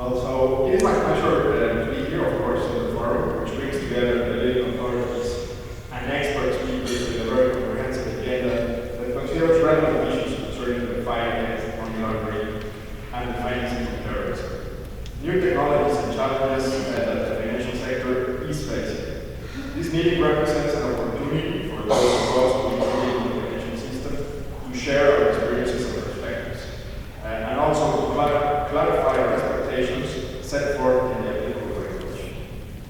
Well, so it is my pleasure to be here, of course, in the forum, which brings together the leading authorities and expert speakers with a very comprehensive agenda that considers relevant issues concerning the fight against money laundering and the financing of terrorism. New technologies and challenges that the financial sector is facing. This meeting represents an opportunity for those of us who are in the financial system to share our experiences and perspectives, and also to clarify our expectations set forth in the applicable regulation.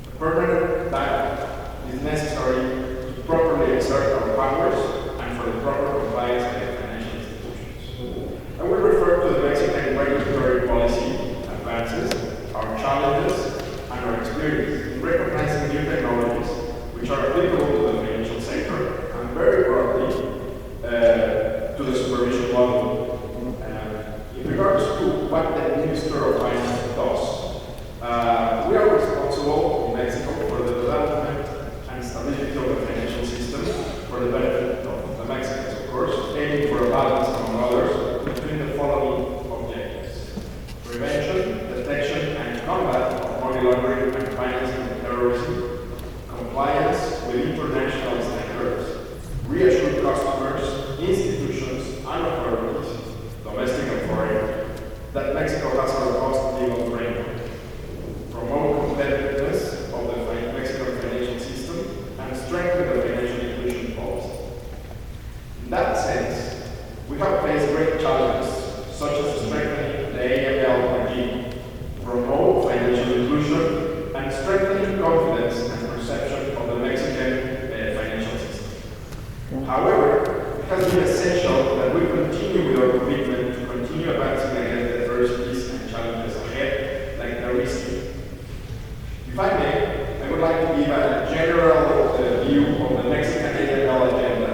A permanent dialogue is necessary to properly exert our powers and for the proper compliance by the financial institutions. I will refer to the Mexican regulatory policy advances, our challenges, and our experience in recognizing new technologies which are applicable to the financial sector and very broadly to the supervision model. In regards to what the Minister of Finance does, we are responsible in Mexico for the development and stability of the financial system for the benefit of the Mexicans, of course, aiming for a balance, among others, between the following objectives: prevention, detection, and combat of money laundering and financing of terrorism, compliance with international standards, reassure customers, institutions, and authorities, domestic and foreign, that Mexico has a robust legal framework, promote competitiveness of the Mexican financial system, and strengthen the financial inclusion policy. In that sense, we have faced great challenges, such as strengthening the AML regime, promote financial inclusion, and strengthening confidence and perception of the Mexican financial system. However, it has been essential that we continue with our commitment to continue advancing against the adversities and challenges ahead, like there is here. If I may, I would like to give a general view of the Mexican AML agenda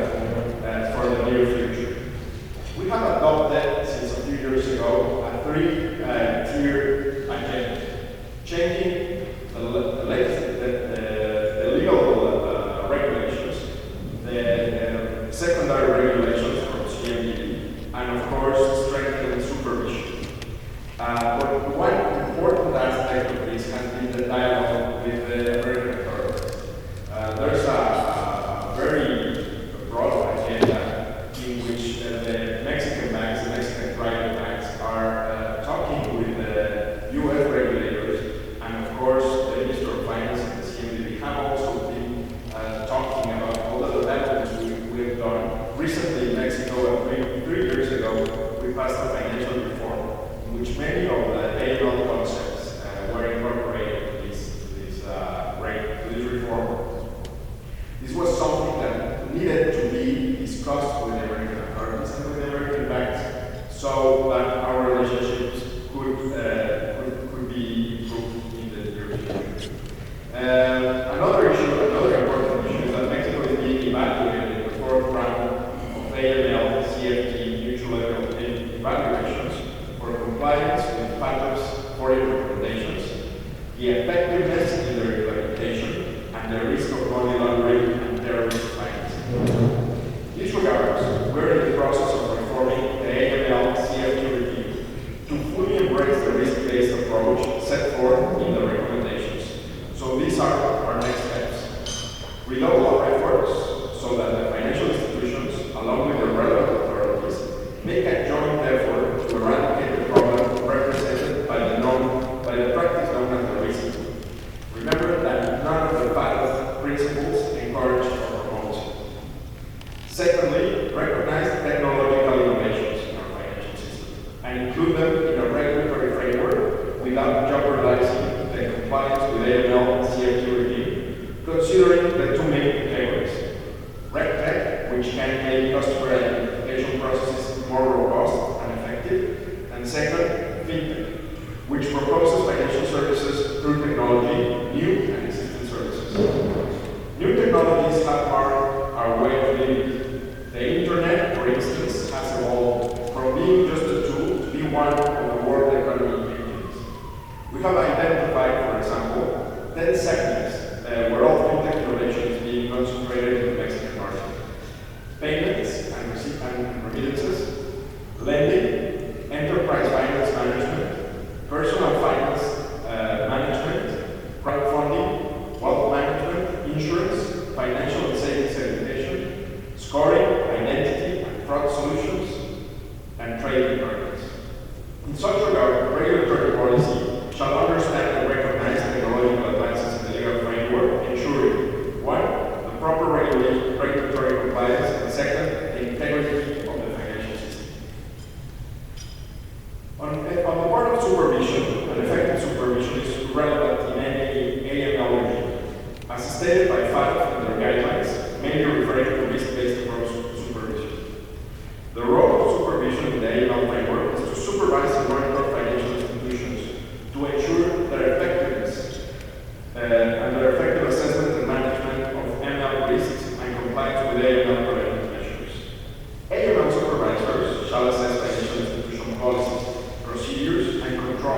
for the near future. We have adopted, since a few years ago, a three-tier agenda, changing the legal regulations, the secondary regulations from CMDB, and of course, strengthening supervision. But one important aspect of this has been the dialogue with the American authorities. There's a very broad agenda in which the Mexican banks, the Mexican private banks, are talking with the U.S. regulators, and of course, the Minister of Finance and the CMDB have also been talking about all the developments we've done. Recently in Mexico, three years ago, we passed a financial reform in which many of the AML concepts were incorporated to this reform. This was something that needed to be discussed with the American authorities and with the American banks so that our relationships could be improved in the near future. Another important issue is that Mexico is being evaluated in the fourth round of AML, CFT, mutual evaluations for compliance with FATF's foreign recommendations, the effectiveness in their implementation, and the risk of money laundering and terrorist financing. In this regard, we're in the process of reforming the AML CFT review to fully embrace the risk-based approach set forth in the recommendations. So these are our next steps. Redouble our efforts so that the financial institutions, along with the relevant authorities, make a joint effort to eradicate the problem represented by the practice known as the risk. Remember that none of the FATF principles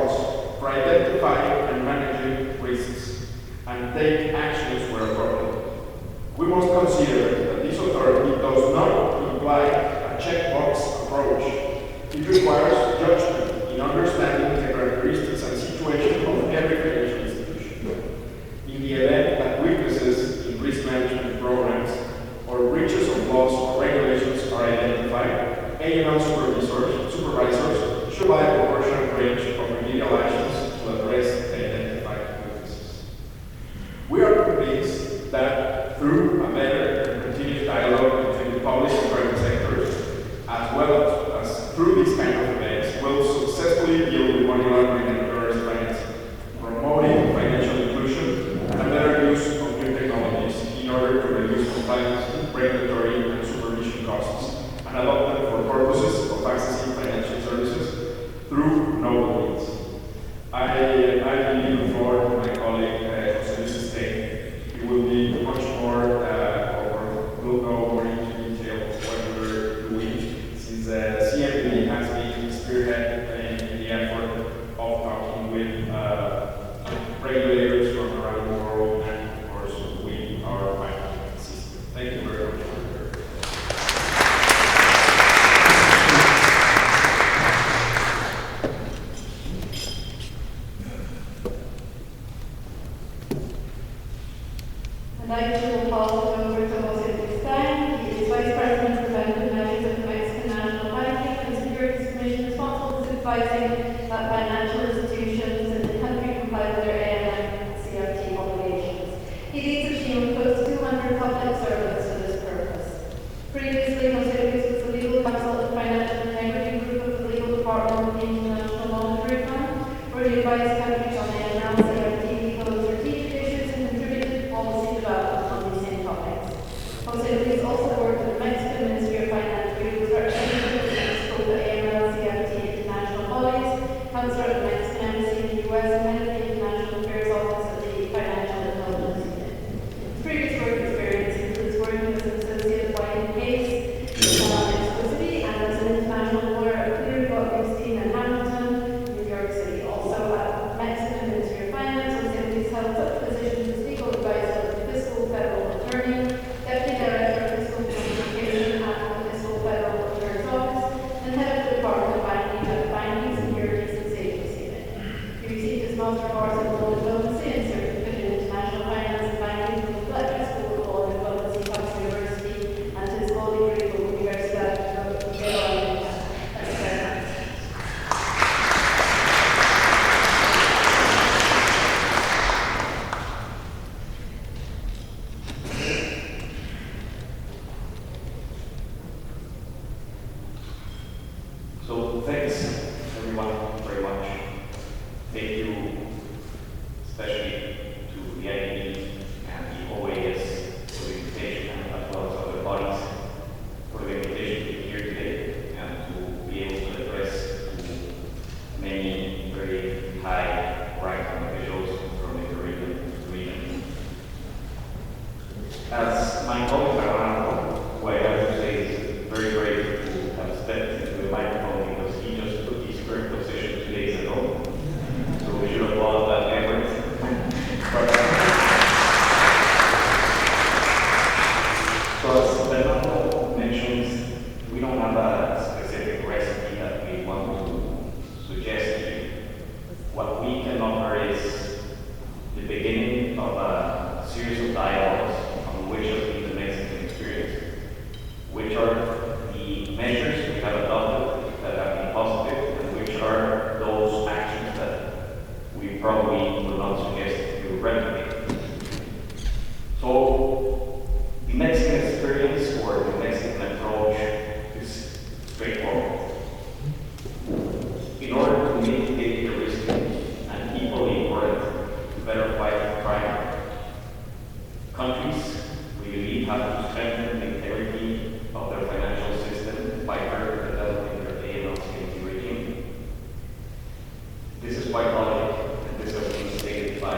powers for identifying and managing risks and take actions where appropriate. We must consider that this authority does not imply a checkbox approach. It requires judgment in understanding the characteristics and situation of every financial institution. In the event that weaknesses in risk management programs or breaches of laws or regulations are identified, AML supervisors should apply a proportionate range of remedial actions to address the identified weaknesses. We are convinced that through a better and continuous dialogue between the public and private sectors, as well as through these kind of events, will successfully deal with money laundering and terrorist financing, promoting financial inclusion and a better use of new technologies in order to reduce compliance, regulatory, and supervision costs, and adopt them for purposes of accessing financial services through novel means. I leave the floor to my colleague, José Luis Stein. He will be much more, or will go more into detail what we're doing, since CMB has been spearheaded in the effort of talking with regulators from around the world and, of course, with our financial system. Thank you very much. And I too will pass it over to José Luis Stein. He is Vice President of Preventive Measures of the Mexican National Banking and Securities Commission, responsible for supervising that financial institutions in the country comply with their AML CRT obligations. He leads a team of close to 200 public servants for this purpose. Previously, José Luis was the legal counsel of the Financial Integrity Group of the Legal Department of the International Monetary Fund, where he advised countries on AML CRT legal and strategic issues and contributed to policy development on these same topics. José Luis also worked with the Mexican Ministry of Finance, where he was representative of Mexico to AML CRT international bodies, counselor at the Mexican Embassy in the US, and head of the International Affairs Office of the Financial Intelligence Unit. His previous work experience includes working as an associate at White & Case, exclusivity, and as an international lawyer at Cleary, Gottliebstein, and Hamilton, New York City. Also at Mexican Ministry of Finance, José Luis held such positions as legal advisor of the Fiscal Federal Attorney, Deputy Director of Fiscal Communication at the Fiscal Federal Attorney's Office, and head of the Department of Banking at the Banking, Securities, and Savings Unit. He received his Master of Arts in Law Diplomacy and Certificate in International Finance and Banking from the Fletcher School of Law and Diplomacy, Tufts University, and his law degree from the Universidad de Canadá. Thank you very much. So thanks everyone very much. Thank you especially to the IAB and the OAS for the invitation, as well as other bodies for the invitation to be here today and to be able to address many very high ranking officials from the Caribbean region. As my colleague Armando, who I have to say is very brave to have stepped into the microphone because he just took his current position 2 days ago. So we should applaud that effort. So as Fernando mentions, we don't have a specific recipe that we want to suggest to you. What we can offer is the beginning of a series of dialogues on which has been the Mexican experience, which are the measures we have adopted that have been positive, and which are those actions that we probably would not suggest you replicate. So the Mexican experience or the Mexican approach is straightforward. In order to mitigate the risk and equally important to better fight crime, countries, we believe, have to strengthen the integrity of their financial system by further developing their AML safety regime. This is quite logical, and this has been stated by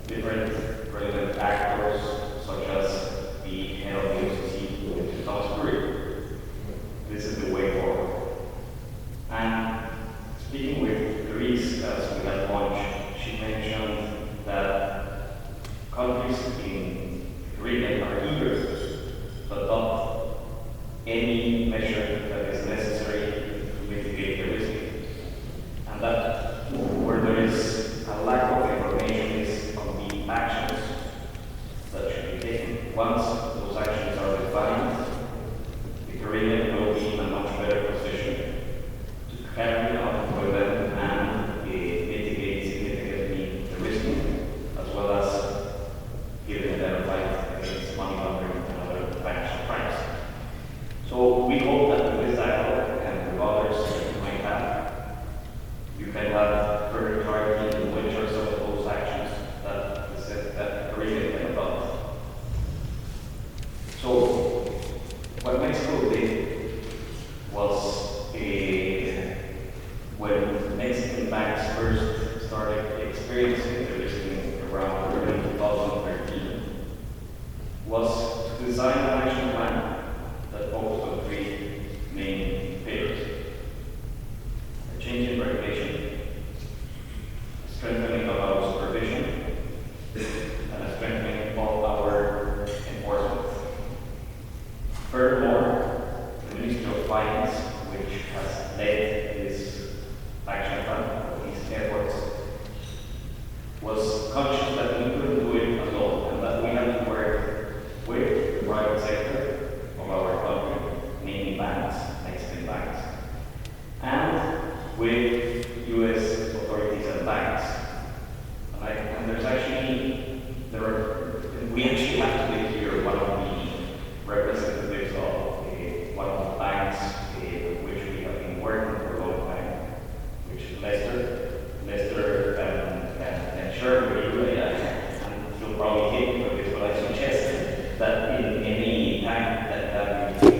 different relevant actors, such as the head of the OCC, which is Thomas Curry. This is the way forward. And speaking with Luis as we had launched, she mentioned that countries in the region are eager to adopt any measure that is necessary to mitigate the risk. And that where there is a lack of information is on the actions that should be taken. Once those actions are defined, the Caribbean will be in a much better position to carry out for them and mitigate significantly the risk, as well as giving a better fight against money laundering and other financial crimes. So we hope that with this dialogue and with others that you might have, you can have further clarity in which are some of those actions that the Caribbean can adopt. So what Mexico did was when Mexican banks first started experiencing the risk around early 2013, was to design an action plan that focused on three main pillars: a change in regulation, a strengthening of our supervision, and a strengthening of our enforcement. Furthermore, the Ministry of Finance, which has led this action plan, these efforts, was conscious that we couldn't do it alone and that we had to work with the private sector of our country, namely banks, Mexican banks, and with U.S. authorities and banks. And there's actually, we actually have to hear one of the representatives of one of the banks with which we have been working for a long time, which is Lester can share with you, and you'll probably hate me for this, but I suggest that in any time that we can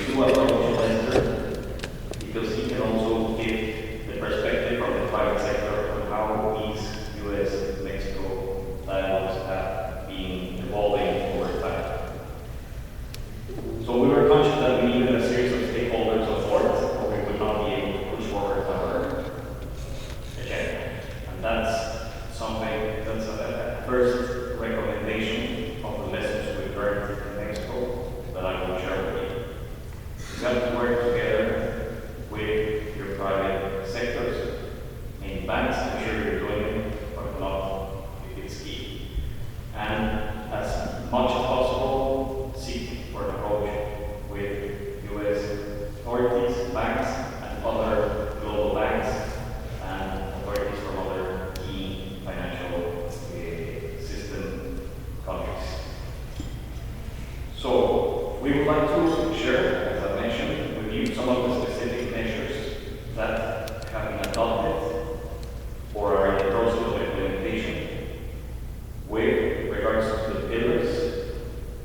do approach Lester, because he can also give the perspective from the private sector on how these U.S.-Mexico dialogues have been evolving over time. So we were conscious that we needed a series of stakeholders on board, or we would not be able to push forward our agenda. And that's something, that's a first recommendation of the lessons we've learned in Mexico that I will share with you. You have to work together with your private sectors. In banks, I'm sure you're doing it, but not if it's key. And as much as possible, seek for an approach with U.S. authorities, banks, and other global banks, and authorities from other key financial system countries. So we would like to share, as I mentioned, with you some of the specific measures that have been adopted or are in the process of implementation with regards to the pillars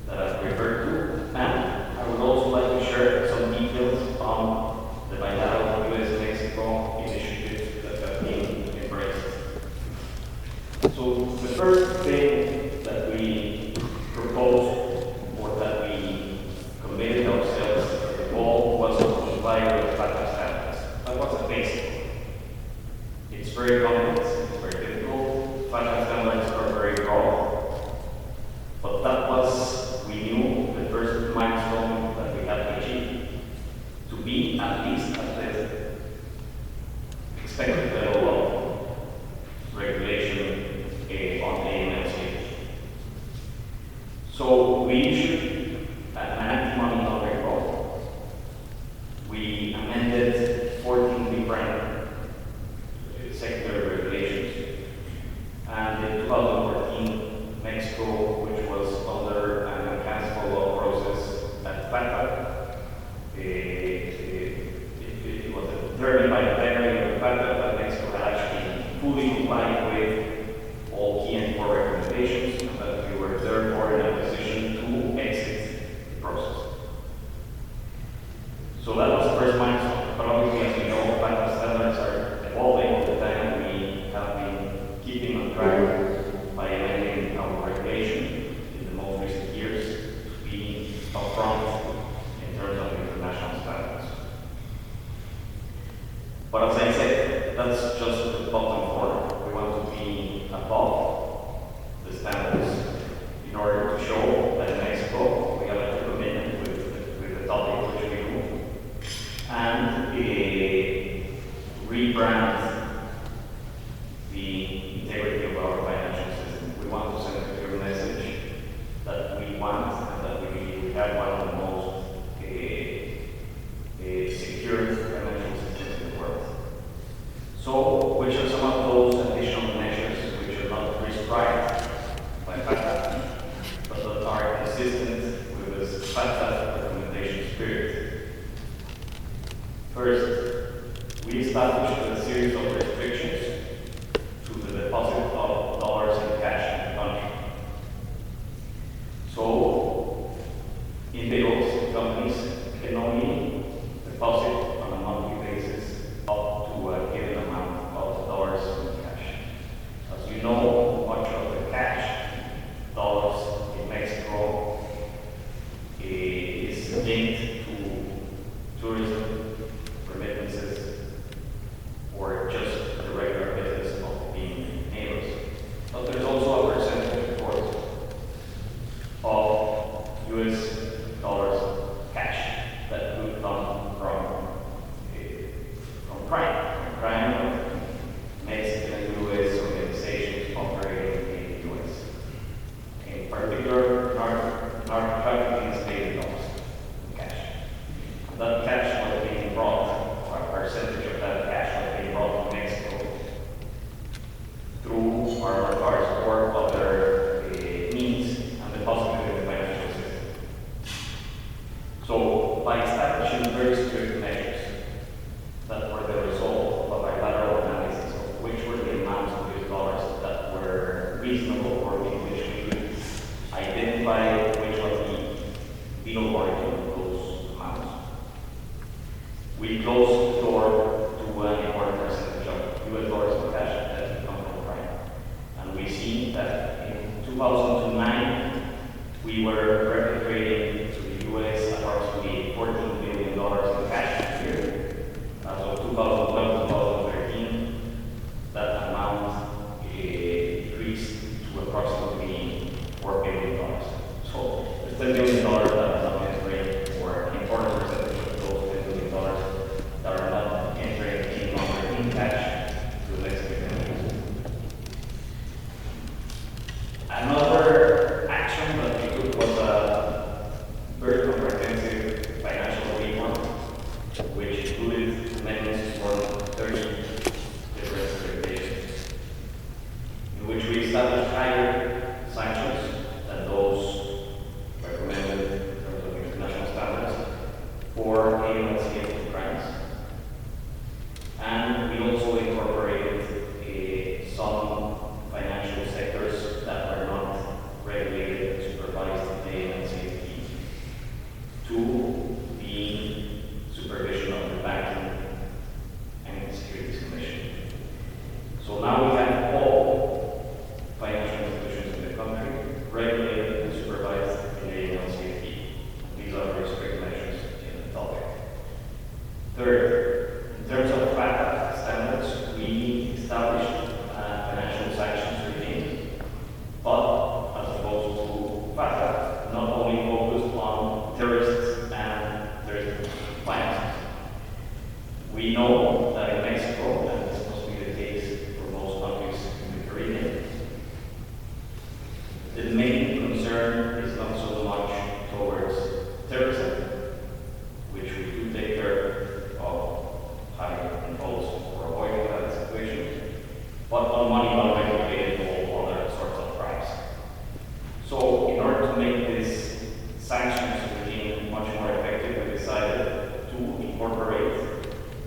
that I've referred to. And I would also like to share some details on the bilateral U.S.-Mexico initiatives that have been embraced. So the first thing that we proposed, or that we committed ourselves to the goal, was to comply with FATCA standards. That was a basic. It's very complex, it's very difficult. FATCA standards are very broad. But that was, we knew, the first milestone that we had to achieve, to be at least at the expected level of regulation on AML stage. So we issued an anti-money laundering law. We amended 14 different sector regulations. And in 2014, Mexico, which was under reasonable or in which we could identify which was the legal origin of those amounts. We closed the door to an important percentage of US dollars in cash that come from crime. And we see that in 2009, we were repatriating to the US approximately $14 billion in cash a year. As of 2012, 2013, that amount decreased to approximately $4 billion. So the $10 billion that are not entering, or an important percentage of those $10 billion that are not entering any longer in cash to the next 15 years. Another action that we took was a very comprehensive financial reform, which included amendments for 30 different regulations, in which we established higher sanctions than those recommended in terms of international standards for alien crimes. And we also incorporated some financial sectors that were not regulated and supervised in alien safety to the supervision of the Banking and Securities Commission. So now we have all financial institutions in the country regulated and supervised in alien safety. These are very strict measures in the topic. Third, in terms of FATCA standards, we established a financial sanctions regime, but as opposed to FATCA, not only focused on terrorists and terrorist finances. We know that in Mexico, and this must be the case for most countries in the Caribbean, the main concern is not so much towards terrorism, which we do take care of having controls for avoiding that situation, but on money laundering related to all other sorts of crimes. So in order to make this sanctions regime much more effective, we decided to incorporate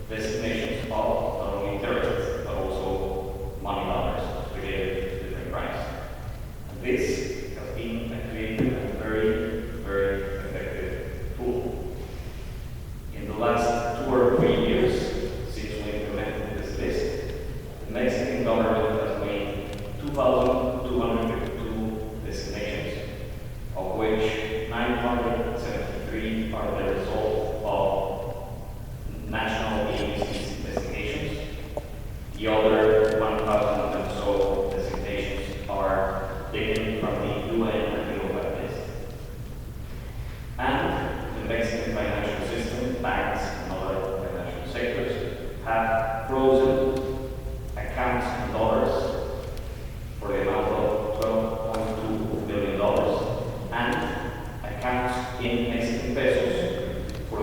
designations of not only terrorists, but also money launderers related to different crimes. And this has been a creative and very, very effective tool. In the last 2 or 3 years since we implemented this list, the Mexican government has made 2,252 designations, of which 973 are the result of national agencies designations. The other 1,000 and so designations are taken from the UN and the OPEC list. And the Mexican financial system, banks and other financial sectors, have frozen accounts in dollars for the amount of $12.2 billion and accounts in Mexican pesos for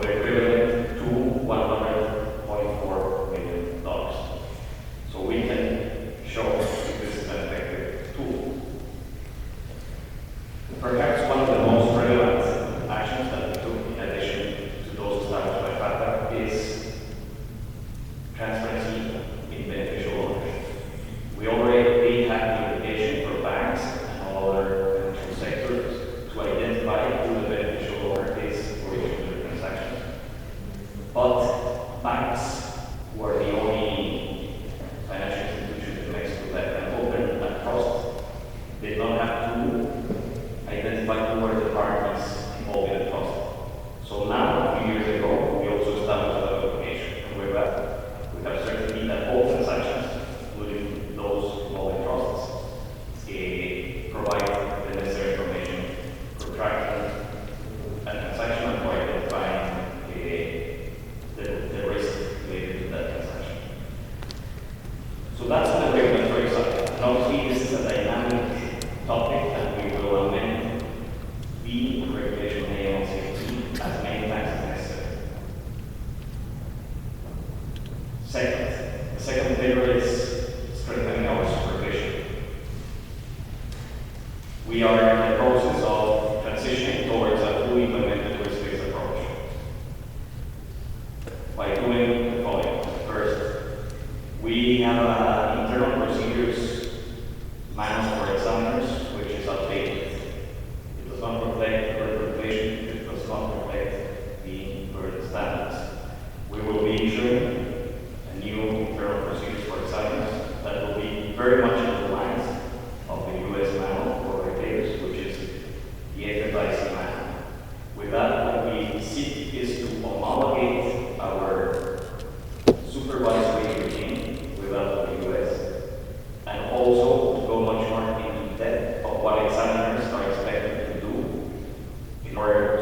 very much in the lines of the US manual for regulators, which is the FFIC manual. With that, what we seek is to homologate our supervisory regime with that of the US, and also to go much more into depth of what examiners are expected to do in order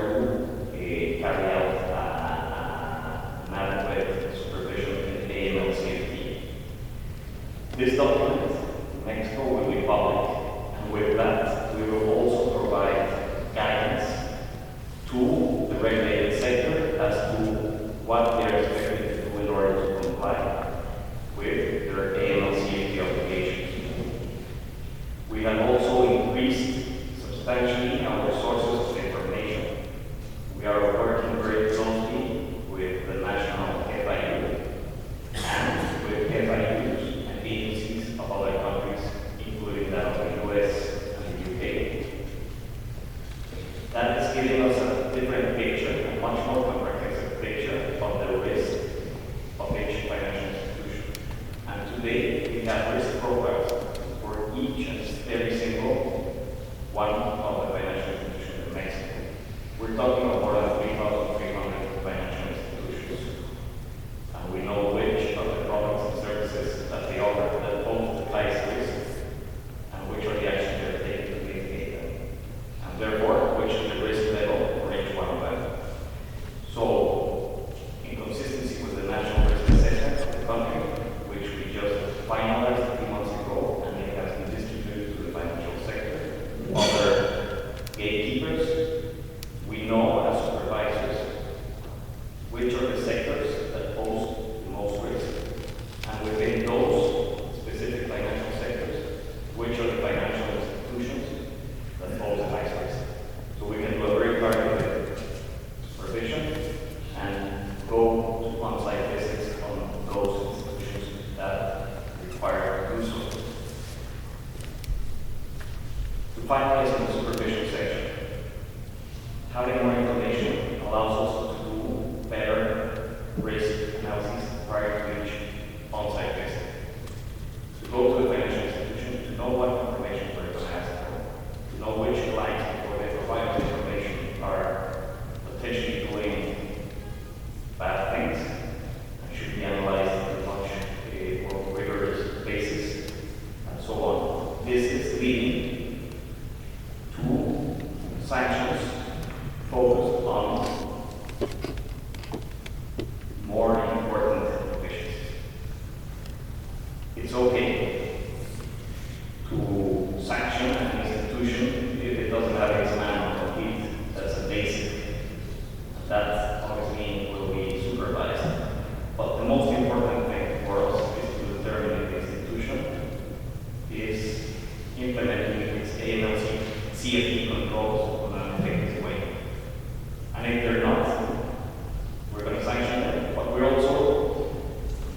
to carry out an adequate supervision in AML CFT. This document, Mexico, will be public, and with that, we will also provide guidance to the regulated sector as to what they are expected to do in order to comply with their AML CFT obligations. We have also increased substantially our sources of information. We are working very closely with the national FIU and with FIUs and agencies of other countries, including that of the US and the UK. That is giving us a different picture, a much more comprehensive picture of the risk of each financial institution. And today, we have risk profiles for each and every single one of the financial institutions in Mexico. We're talking about more than 3,300 financial institutions. And we know which of the products and services that they offer that pose the highest risk, and which are the actions that are taken to mitigate them. And therefore, which is the risk level for each one of them. So, in consistency with the national risk assessment of the country, which we just finalized a few months ago, and it has been distributed to the financial sector, other gatekeepers, we know as supervisors which are the sectors that pose the most risk, and within those specific financial sectors, which are the financial institutions that pose the highest risk. So we can do a very targeted supervision and go to on-site visits on those institutions that require to do so. To finalize on the supervision section, having more information allows us to do better risk analysis prior to each on-site visit. To go to the financial institution, to know what information we're going to ask for, to know which clients before they provide us information are potentially doing bad things and should be analyzed on a much more rigorous basis, and so on. This is leading to sanctions focused on more important deficiencies. It's okay to sanction an institution if it doesn't have its manual complete. That's a basic. That obviously will be supervised. But the most important thing for us is to determine if the institution is implementing its AML CFT controls in an effective way. And if they're not, we're going to sanction them. But we're also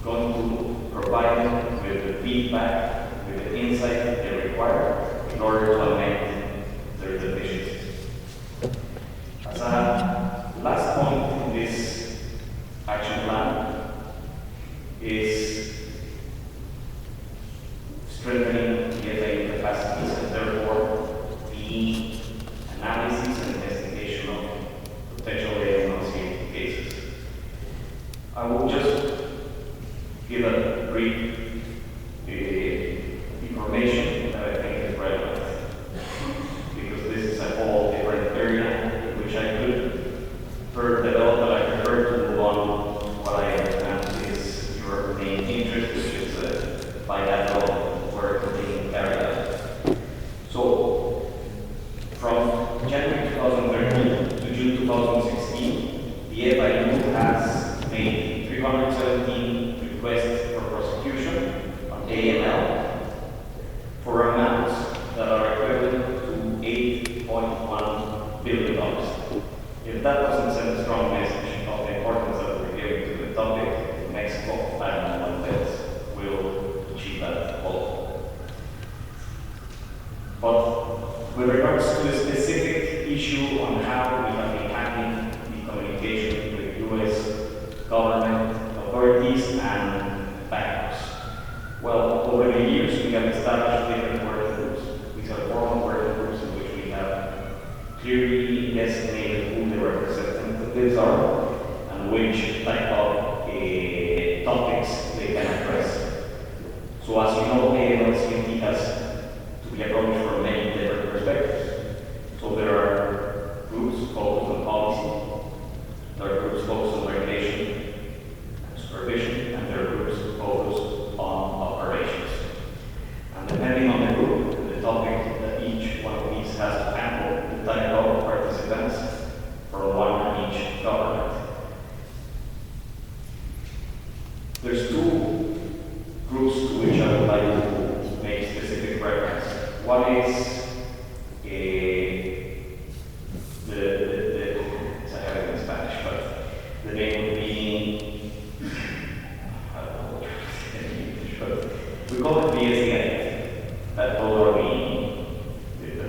going to provide them with the feedback, with the insight that they require in order to amend their deficiencies. As a last point in this action plan is strengthening the FIU capacities and therefore the analysis and investigation of potential AML cases. I will just give a brief information that I think is relevant, because this is a whole different area in which I could further develop, but I prefer to move on to what I understand is your main interest, which is bilateral work being carried out. So, from January 2013 to June 2016, the FIU has made 317 requests for prosecution on AML for amounts that are equivalent to $8.1 billion. If that doesn't send a strong message of the importance that we're giving to the topic, Mexico, I don't know what else will achieve that goal. But with regards to the specific issue on how we have been handling the communication with U.S. government authorities and bankers, well, over the years, we have established different working groups. These are formal working groups in which we have clearly designated who the representatives are and which type of topics they can address. So as you know, AMLCMT has to be approached from many different perspectives. So there are groups focused on policy, there are groups focused on regulation and supervision, and there are groups focused on operations. And depending on the group and the topic that each one of these has to handle, the type of participants from one and each government. There's two groups to which I would like to make specific reference. One is I have it in Spanish, but the name would be, I don't know what in English, but we call it BSDI. That those are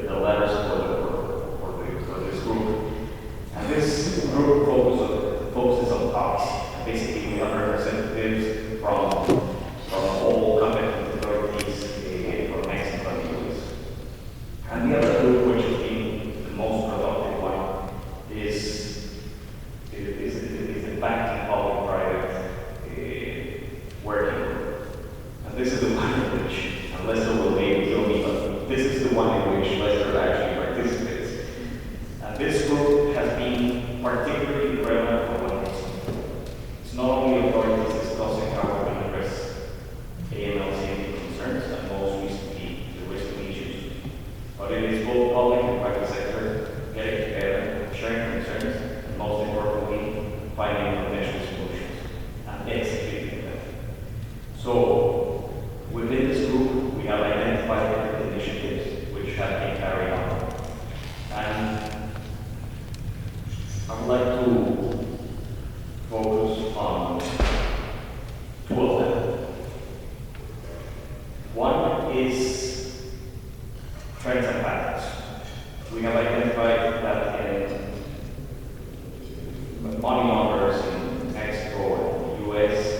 the letters for this group. And this group focuses on policy. Basically, we have representatives from all competent authorities from Mexico and the US. And the other group, which has been the most productive one, is the banking public-private working group. And this is the one in which, and Lester will maybe kill me, but this is the one in which Lester actually participates. And this group has been particularly relevant for one reason. It's not only authorities discussing how we're going to address AML-CMT concerns, and most recently the risk issues, but it is both public and private sector getting together, sharing concerns, and most importantly, finding potential solutions and executing them. So, within this group, we have identified different initiatives which have been carried on. And I would like to focus on two of them. One is trends and patterns. We have identified that money launderers in Mexico and the US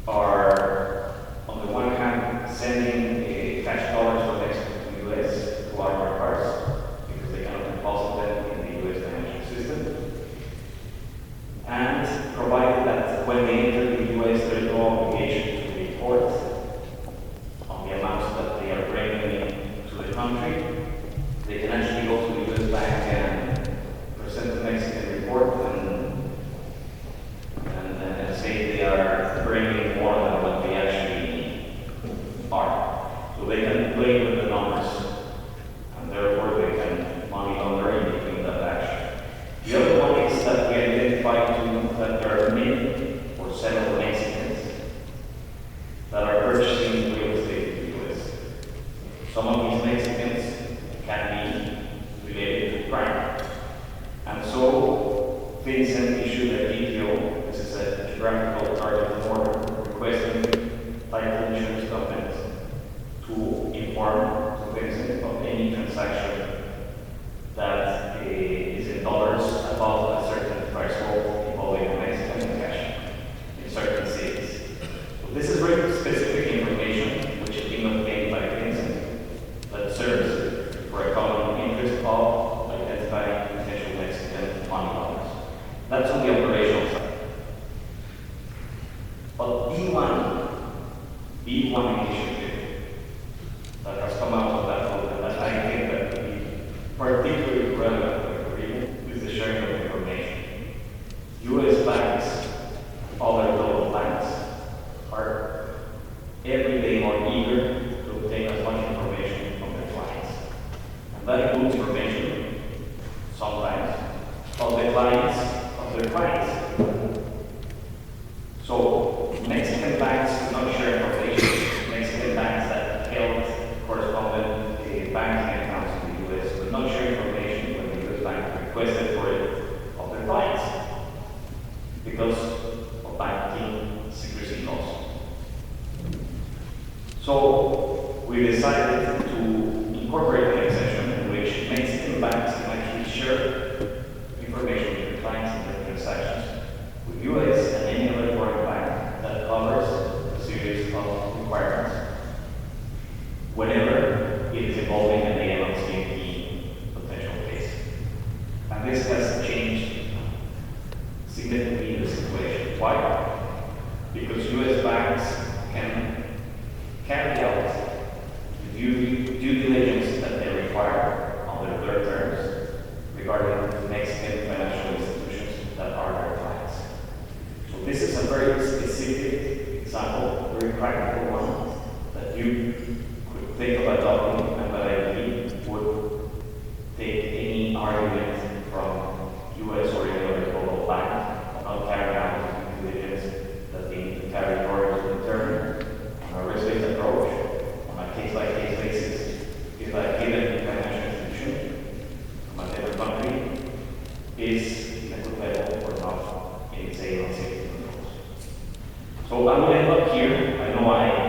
are, on the one hand, sending cash dollars from Mexico to the US to our cards because they cannot deposit them in the US financial system. And provided that when they enter the US, there is no obligation to report on the amounts that they are bringing into the country, they can actually go to the US bank and present the Mexican report and say they are bringing more than what they actually are. So they can play with the numbers, and therefore they can money launder in between that action. The other one is that we identified that there are many or several Mexicans that are purchasing real estate in the US. Some of these Mexicans can be related to crime. And so FinCEN issued a DTO, this is a geographical target order, requesting title insurance companies to inform to FinCEN of any transaction that is in dollars above a certain threshold involving Mexican cash in certain cities. So this is very specific information which has been obtained by FinCEN that serves for a common interest of identifying potential Mexican money launderers. That's on the operational side. But B1 initiative that has come out of that movement, that I think that would be particularly relevant for the region, is the sharing of information. US banks and other global banks are every day more eager to obtain as much information from their clients. And that includes information, sometimes, of the clients of their clients. So, Mexican banks do not share information. Mexican banks that held correspondent banking accounts in the US do not share information when the US bank requested for it of their clients because of banking secrecy laws. So, we decided to incorporate an exception in which Mexican banks can actually share information with their clients in their transactions with US and any other foreign bank that covers the practical one that you could think of adopting and that I believe would take any argument from US or any other global bank on not carrying out due diligence that they need to carry in order to determine on a risk-based approach on a case-by-case basis if a given financial institution from a different country is in a good level or not in, say, on safety controls. So I'm going to end up here. I know I